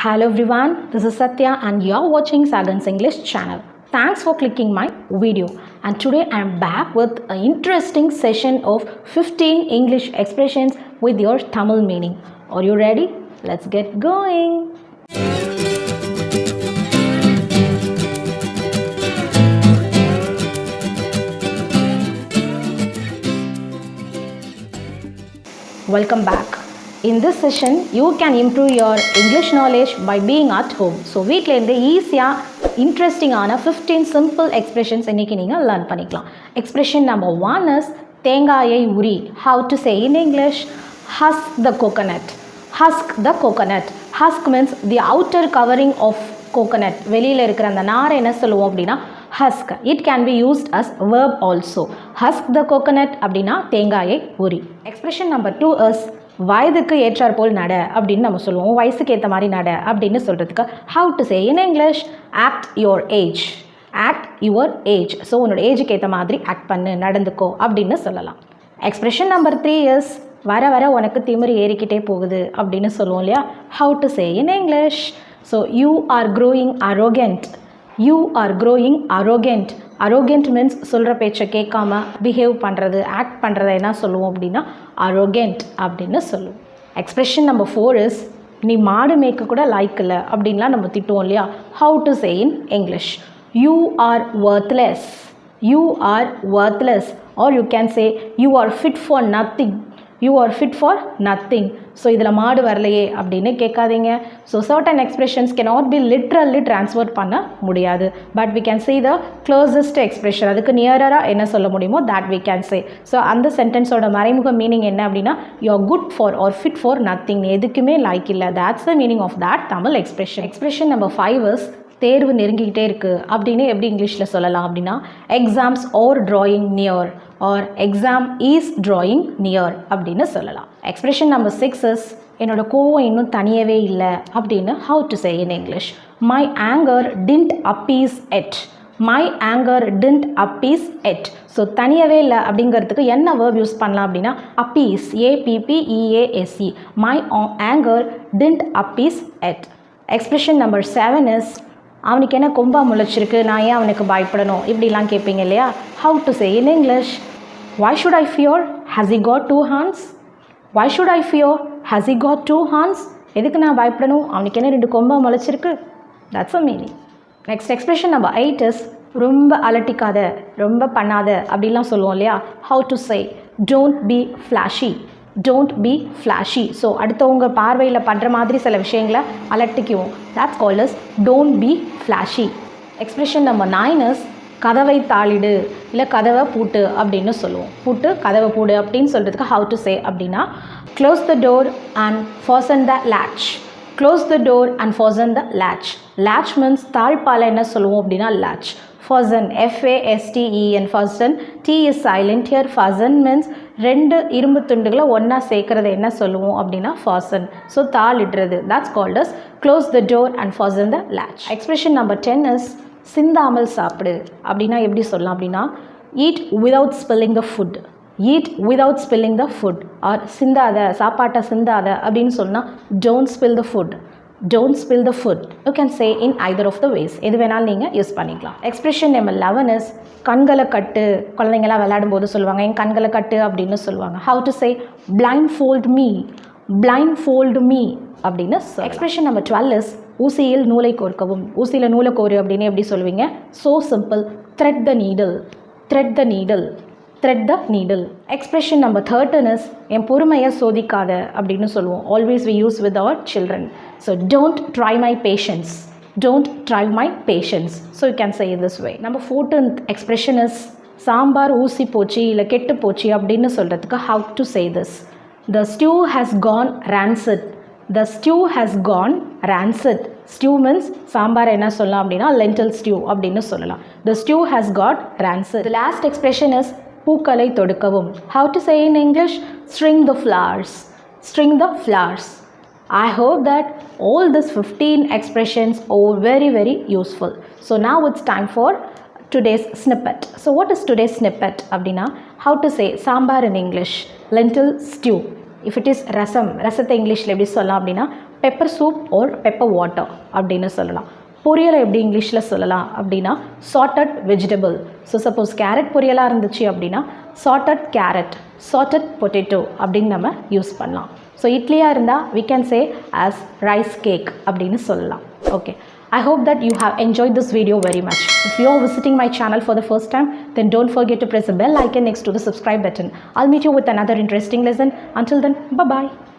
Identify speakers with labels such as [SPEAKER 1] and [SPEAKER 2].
[SPEAKER 1] Hello everyone, this is Satya and you're watching Sagan's English channel. Thanks for clicking my video, and today I'm back with an interesting session of 15 English expressions with your Tamil meaning. Are you ready? Let's get going. Welcome back. In this session, you can improve your English knowledge by being at home. So, வீட்டில் இருந்து ஈஸியாக இன்ட்ரெஸ்டிங்கான 15 simple expressions இன்னைக்கு நீங்கள் learn பண்ணிக்கலாம். Expression number 1 is தேங்காயை உரி. How to say in English? Husk the coconut. Husk the coconut. Husk means the outer covering of coconut. வெளியில் இருக்கிற அந்த நாரை என்ன சொல்லுவோம் அப்படின்னா husk. It can be used as verb also. Husk the coconut அப்படின்னா தேங்காயை உரி. Expression number 2 is வயதுக்கு ஏற்றார் போல் நட அப்படின்னு நம்ம சொல்லுவோம். வயசுக்கு ஏற்ற மாதிரி நட அப்படின்னு சொல்கிறதுக்கு how to say in English? Act your age. Act your age. So உன்னோட ஏஜுக்கு ஏற்ற மாதிரி ஆக்ட் பண்ணு, நடந்துக்கோ அப்படின்னு சொல்லலாம். Expression number 3 is வர வர உனக்கு திமிரு ஏறிக்கிட்டே போகுது அப்படின்னு சொல்லுவோம் இல்லையா? How to say in English? So you are growing arrogant. You are growing arrogant. Arrogant means சொல்கிற பேச்சை கேட்காம பிஹேவ் பண்ணுறது, ஆக்ட் பண்ணுறதை என்ன சொல்லுவோம் அப்படின்னா arrogant அப்படின்னு சொல்லுவோம். Expression number 4 is நீ மாடு மேய்க்க கூட லைக் இல்லை அப்படின்லாம் நம்ம திட்டுவோம் இல்லையா? How to say in English? You are worthless. You are worthless. Or you can say you are fit for nothing. You are fit for nothing. So இதில் மாடு வரலையே அப்படின்னு கேட்காதீங்க. So certain expressions cannot be literally transferred பண்ண முடியாது. But we can say the closest expression. அதுக்கு நியராக என்ன சொல்ல முடியுமோ that we can say. So அந்த சென்டென்ஸோட மறைமுக மீனிங் என்ன அப்படின்னா you are good for or fit for nothing. எதுக்குமே லைக் இல்லை. that's the meaning of that Tamil expression. Expression number 5 is தேர்வு நெருங்கிக்கிட்டே இருக்குது அப்படின்னு எப்படி இங்கிலீஷில் சொல்லலாம் அப்படின்னா exams are drawing near or exam is drawing near அப்படின்னு சொல்லலாம். எக்ஸ்பிரஷன் நம்பர் 6 இஸ் என்னோட கோவம் இன்னும் தனியவே இல்லை அப்படின்னு how to say in English? My anger didn't appease it. My anger didn't appease it. So தனியவே இல்லை அப்படிங்கிறதுக்கு என்ன வேர்ப் யூஸ் பண்ணலாம் அப்படின்னா appease. APPEASE. My anger didn't appease it. Expression number 7 is அவனுக்கு என்ன கொம்பா முளைச்சிருக்கு, நான் ஏன் அவனுக்கு பயப்படணும் இப்படிலாம் கேட்பீங்க இல்லையா? How to say in English? Why should I fear? Has he got 2 hands? Why should I fear? Has he got 2 hands? எதுக்கு நான் பயப்படணும், அவனுக்கு என்ன 2 கொம்பா முளைச்சிருக்கு? That's a meaning. Next expression number 8 is ரொம்ப அலட்டிக்காத, ரொம்ப பண்ணாத அப்படிலாம் சொல்லுவோம் இல்லையா? How to say? Don't be flashy. Don't be flashy. So அடுத்தவங்க பார்வையில் பண்ணுற மாதிரி சில விஷயங்களை அலட்டிக்குவோம். that's called as don't be flashy. Expression number 9 is கதவை தாளிடு இல்லை கதவை பூட்டு அப்படின்னு சொல்லுவோம். பூட்டு கதவை பூடு அப்படின்னு சொல்கிறதுக்கு how to say அப்படின்னா close the door and fasten the latch. Close the door and fasten the latch. Latch means தாழ்பால என்ன சொல்லுவோம் அப்படின்னா latch. Fasten, FASTEN, fasten. T is silent here. Fasten means 2 இரும்பு துண்டுகளை ஒன்றா சேர்க்கறது என்ன சொல்லுவோம் அப்படின்னா fasten. ஸோ தாளிடுறது. that's called as close the door and fasten the latch. Expression number 10 is சிந்தாமல் சாப்பிடு அப்படின்னா எப்படி சொல்லலாம் அப்படின்னா eat without spilling the food. eat without spilling the food. or சிந்தாத, சாப்பாட்டை சிந்தாத அப்படின்னு சொன்னால் don't spill the food. Don't spill the food. You can say in either of the ways. எது வேணாலும் நீங்கள் யூஸ் பண்ணிக்கலாம். எக்ஸ்பிரஷன் நம்பர் 11 is கண்களை கட்டு. குழந்தைங்களாம் விளையாடும் போது சொல்லுவாங்க என் கண்களை கட்டு அப்படின்னு சொல்லுவாங்க. how to say blindfold me. blindfold me அப்படின்னு சொல்லலாம். எக்ஸ்பிரஷன் நம்பர் 12 is ஊசியில் நூலை கோர்க்கவும். ஊசியில் நூலை கோரு அப்படின்னு எப்படி சொல்லுவீங்க? so simple. thread the needle. thread the needle. thread the needle. Expression number 13 is என் பொறுமையை சோதிக்காத அப்படின்னு சொல்லுவோம். always we use with our children. So don't try my patience. Don't try my patience. So you can say it this way. Number 14th expression is sambar ஊசி போச்சு இல்லை கெட்டு போச்சு அப்படின்னு சொல்கிறதுக்கு how to say this? The stew has gone rancid. The stew has gone rancid. Stew means sambar என்ன சொல்லலாம் அப்படின்னா lentil stew அப்படின்னு சொல்லலாம். The stew has got rancid. The last expression is பூக்களை தொடுக்கவும். how to say in English? String the flowers. String the flowers. I hope that all these 15 expressions are very useful. So now it's time for today's snippet. So what is today's snippet அப்படின்னா how to say sambar in English? lentil stew. If it is rasam, rasatha English எப்படி சொல்லலாம் அப்படின்னா pepper soup or pepper water அப்படின்னு சொல்லலாம். பொரியலை எப்படி இங்கிலீஷில் சொல்லலாம் அப்படின்னா sauteed vegetable. So suppose carrot பொரியலாக இருந்துச்சு அப்படின்னா சாட்டட் கேரட், சாட்டட் பொட்டேட்டோ அப்படின்னு நம்ம யூஸ் பண்ணலாம். ஸோ இட்லியாக இருந்தால் we can say as rice cake அப்படின்னு சொல்லலாம். Okay, I hope that you have enjoyed this video very much. If you are visiting my channel for the first time, then don't forget to press the bell icon next to the subscribe button. I'll meet you with another interesting lesson. Until then, bye-bye.